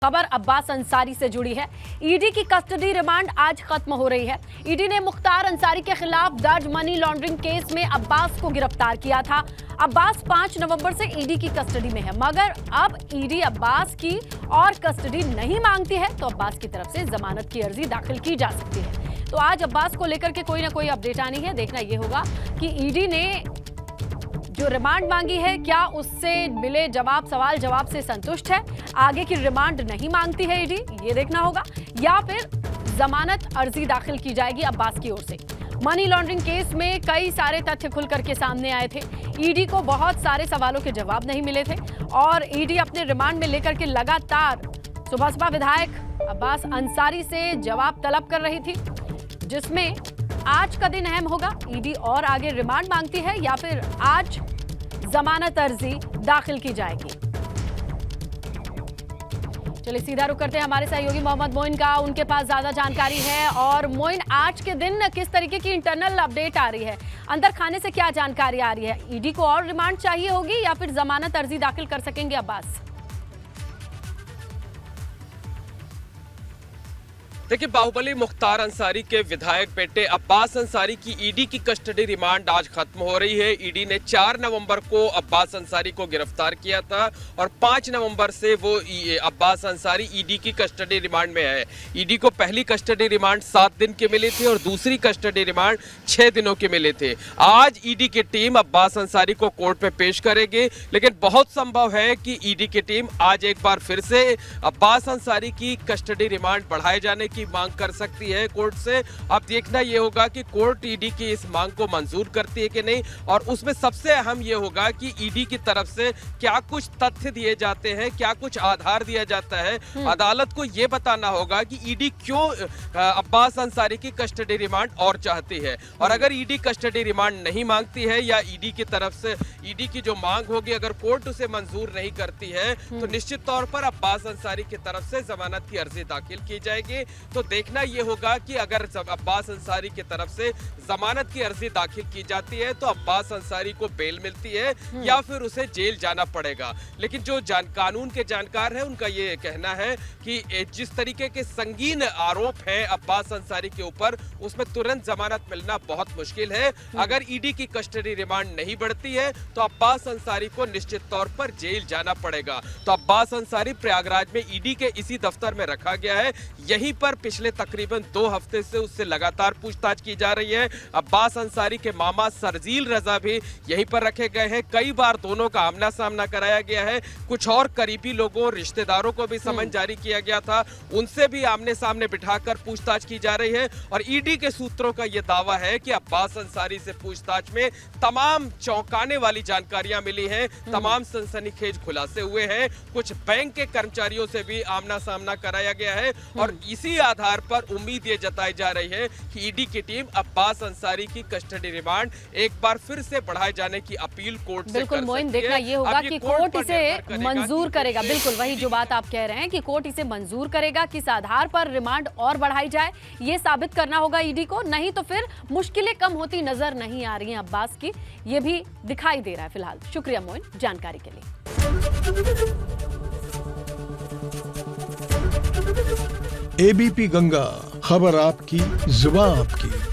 खबर अब्बास अंसारी से जुड़ी है। ईडी की कस्टडी रिमांड आज खत्म हो रही है। ईडी ने मुख्तार अंसारी के खिलाफ दर्ज मनी लॉन्ड्रिंग केस में अब्बास को गिरफ्तार किया था। अब्बास 5 नवंबर से ईडी की कस्टडी में है, मगर अब ईडी अब्बास की और कस्टडी नहीं मांगती है तो अब्बास की तरफ से जमानत की अर्जी दाखिल की जा सकती है। तो आज अब्बास को लेकर के कोई ना कोई अपडेट आनी है। देखना यह होगा कि ईडी ने जो रिमांड मांगी है, क्या उससे मिले जवाब सवाल जवाब से संतुष्ट है, आगे की रिमांड नहीं मांगती है ईडी, ये देखना होगा, या फिर जमानत अर्जी दाखिल की जाएगी अब्बास की ओर से। मनी लॉन्ड्रिंग केस में कई सारे तथ्य खुल करके सामने आए थे। ईडी को बहुत सारे सवालों के जवाब नहीं मिले थे और ईडी अपने रिमांड में लेकर के लगातार सुबह विधायक अब्बास अंसारी से जवाब तलब कर रही थी, जिसमें आज का दिन अहम होगा। ईडी और आगे रिमांड मांगती है या फिर आज जमानत अर्जी दाखिल की जाएगी। चलिए सीधा रुख करते हैं हमारे सहयोगी मोहम्मद मोइन का, उनके पास ज्यादा जानकारी है। और मोइन, आज के दिन किस तरीके की इंटरनल अपडेट आ रही है, अंदर खाने से क्या जानकारी आ रही है? ईडी को और रिमांड चाहिए होगी या फिर जमानत अर्जी दाखिल कर सकेंगे अब्बास? देखिए, बाहुबली मुख्तार अंसारी के विधायक बेटे अब्बास अंसारी की ईडी की कस्टडी रिमांड आज खत्म हो रही है। ईडी ने 4 नवंबर को अब्बास अंसारी को गिरफ्तार किया था और 5 नवंबर से वो अब्बास अंसारी ईडी की कस्टडी रिमांड में है। ईडी को पहली कस्टडी रिमांड 7 दिन के मिले थे और दूसरी कस्टडी रिमांड 6 दिनों के मिले थे। आज ईडी की टीम अब्बास अंसारी को कोर्ट में पेश करेगी, लेकिन बहुत संभव है कि ईडी की टीम आज एक बार फिर से अब्बास अंसारी की कस्टडी रिमांड बढ़ाए जाने की मांग कर सकती है कोर्ट से। अब देखना यह होगा कि कोर्ट ईडी की इस मांग को मंजूर करती है कि नहीं, और उसमें सबसे अहम यह होगा कि ईडी की तरफ से क्या कुछ तथ्य दिए जाते हैं, क्या कुछ आधार दिया जाता है। अदालत को यह बताना होगा कि ईडी क्यों अब्बास अंसारी की कस्टडी रिमांड और चाहती है, और अगर ईडी कस्टडी रिमांड नहीं मांगती है या ईडी की तरफ से ईडी की जो मांग होगी अगर कोर्ट उसे मंजूर नहीं करती है तो निश्चित तौर पर अब्बास अंसारी की तरफ से जमानत की अर्जी दाखिल की जाएगी। तो देखना यह होगा कि अगर अब्बास अंसारी की तरफ से जमानत की अर्जी दाखिल की जाती है तो अब्बास अंसारी को बेल मिलती है या फिर उसे जेल जाना पड़ेगा। लेकिन जो कानून के जानकार हैं उनका ये कहना है कि जिस तरीके के संगीन आरोप हैं अब्बास अंसारी के ऊपर, उसमें तुरंत जमानत मिलना बहुत मुश्किल है। अगर ईडी की कस्टडी रिमांड नहीं बढ़ती है तो अब्बास अंसारी को निश्चित तौर पर जेल जाना पड़ेगा। तो अब्बास अंसारी प्रयागराज में ईडी के इसी दफ्तर में रखा गया है। यहीं पर पिछले तकरीबन 2 हफ्ते से उससे लगातार पूछताछ की जा रही है। अब्बास अंसारी के मामा सरजील रजा भी यहीं पर रखे गए हैं। कई बार दोनों का आमना सामना कराया गया है। कुछ और करीबी लोगों, रिश्तेदारों को भी समन जारी किया गया था, उनसे भी आमने सामने बिठाकर पूछताछ की जा रही है। और ईडी के सूत्रों का यह दावा है कि अब्बास अंसारी से पूछताछ में तमाम चौंकाने वाली जानकारियां मिली हैं, तमाम सनसनीखेज खुलासे हुए हैं। कुछ बैंक के कर्मचारियों से भी आमना सामना कराया गया है और इसी आधार पर उम्मीद ये जताई जा रही है कि ईडी की टीम अब्बास अंसारी की कस्टडी रिमांड एक बार फिर से बढ़ाए जाने की अपील कोर्ट से बिल्कुल मोइन, देखना ये होगा कि कोर्ट इसे मंजूर करेगा। बिल्कुल वही जो बात आप कह रहे हैं कि कोर्ट इसे मंजूर करेगा, किस आधार पर रिमांड और बढ़ाई जाए ये साबित करना होगा ईडी को, नहीं तो फिर मुश्किलें कम होती नजर नहीं आ रही हैं अब्बास की, ये भी दिखाई दे रहा है फिलहाल। शुक्रिया मोइन जानकारी के लिए। एबीपी गंगा, खबर आपकी, जुबान आपकी।